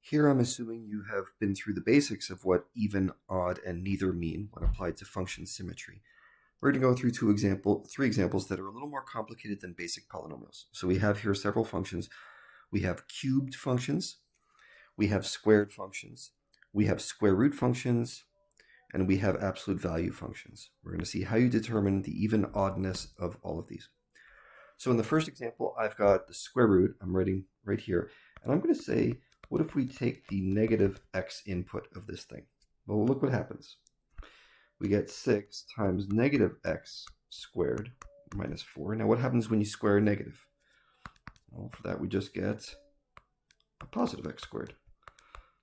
Here I'm assuming you have been through the basics of what even, odd, and neither mean when applied to function symmetry. We're going to go through three examples that are a little more complicated than basic polynomials. So we have here several functions. We have cubed functions, we have squared functions, we have square root functions, and we have absolute value functions. We're going to see how you determine the even oddness of all of these. So in the first example, I've got the square root. I'm writing right here, and I'm going to say, what if we take the negative x input of this thing? Well, look what happens. We get 6 times negative x squared minus 4. Now, what happens when you square a negative? Well, for that, we just get a positive x squared.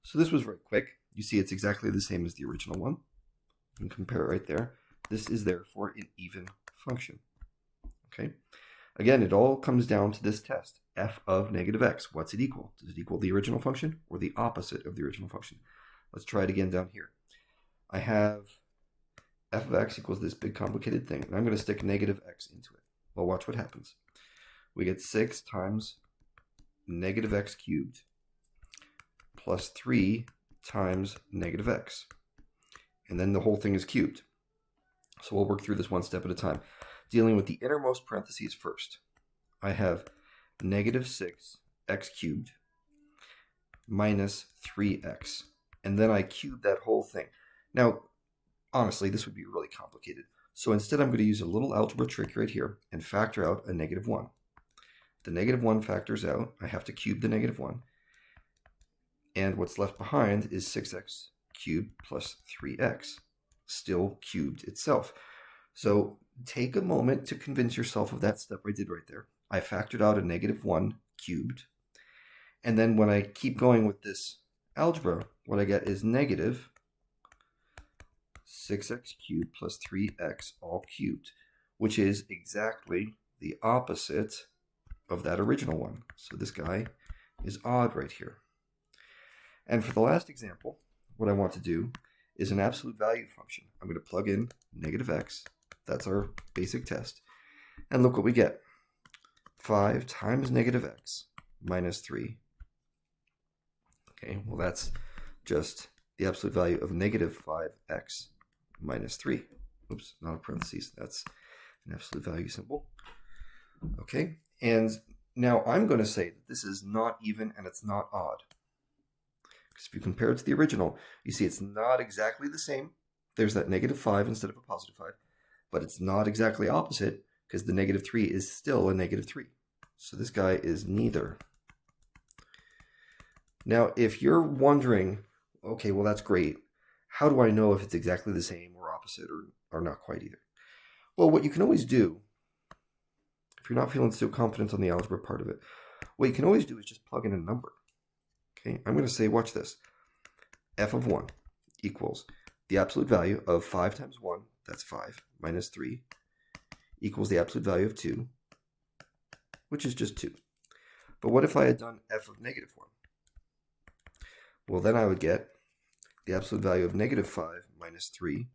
So this was very quick. You see it's exactly the same as the original one. You can compare it right there. This is therefore an even function. Okay. Again, it all comes down to this test, f of negative x. What's it equal? Does it equal the original function or the opposite of the original function? Let's try it again down here. I have f of x equals this big complicated thing, and I'm going to stick negative x into it. Well, watch what happens. We get 6 times negative x cubed plus 3 times negative x. And then the whole thing is cubed. So we'll work through this one step at a time. Dealing with the innermost parentheses first. I have negative 6x cubed minus 3x. And then I cube that whole thing. Now, honestly, this would be really complicated. So instead, I'm going to use a little algebra trick right here and factor out a negative 1. The negative 1 factors out. I have to cube the negative 1. And what's left behind is 6x cubed plus 3x, still cubed itself. So take a moment to convince yourself of that step I did right there. I factored out a negative 1 cubed. And then when I keep going with this algebra, what I get is negative 6x cubed plus 3x all cubed, which is exactly the opposite of that original one. So this guy is odd right here. And for the last example, what I want to do is an absolute value function. I'm going to plug in negative x. That's our basic test. And look what we get. 5 times negative x minus 3. Okay, well that's just the absolute value of negative 5x minus 3. Oops, not a parentheses. That's an absolute value symbol. Okay, and now I'm going to say that this is not even and it's not odd. Because if you compare it to the original, you see it's not exactly the same. There's that negative 5 instead of a positive 5. But it's not exactly opposite because the negative 3 is still a negative 3. So this guy is neither. Now, if you're wondering, okay, well, that's great. How do I know if it's exactly the same or opposite or not quite either? Well, what you can always do, if you're not feeling so confident on the algebra part of it, what you can always do is just plug in a number. Okay, I'm going to say, watch this. F of 1 equals the absolute value of 5 times 1, that's 5, minus 3, equals the absolute value of 2, which is just 2. But what if I had done f of negative 1? Well, then I would get the absolute value of negative 5 minus 3.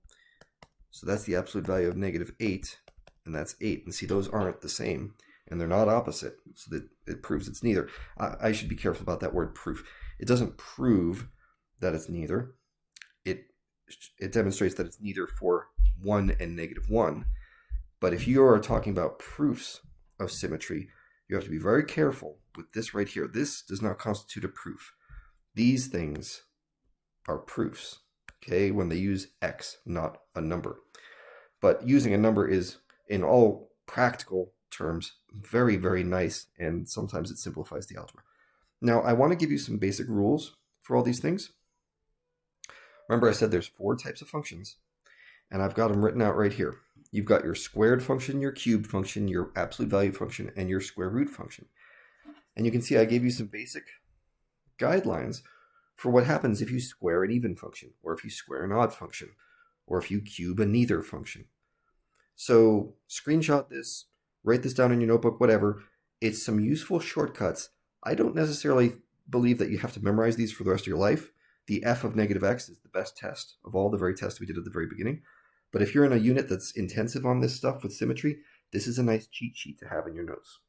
So that's the absolute value of negative 8, and that's 8. And see, those aren't the same, and they're not opposite, so that it proves it's neither. I should be careful about that word proof. It doesn't prove that it's neither. It demonstrates that it's neither for 1 and negative 1. But if you are talking about proofs of symmetry, you have to be very careful with this right here. This does not constitute a proof. These things are proofs, okay, when they use x, not a number. But using a number is, in all practical terms, very, very nice, and sometimes it simplifies the algebra. Now, I want to give you some basic rules for all these things. Remember, I said there's 4 types of functions, and I've got them written out right here. You've got your squared function, your cubed function, your absolute value function, and your square root function. And you can see I gave you some basic guidelines for what happens if you square an even function, or if you square an odd function, or if you cube a neither function. So screenshot this, write this down in your notebook, whatever. It's some useful shortcuts. I don't necessarily believe that you have to memorize these for the rest of your life. The f of negative x is the best test of all the very tests we did at the very beginning. But if you're in a unit that's intensive on this stuff with symmetry, this is a nice cheat sheet to have in your notes.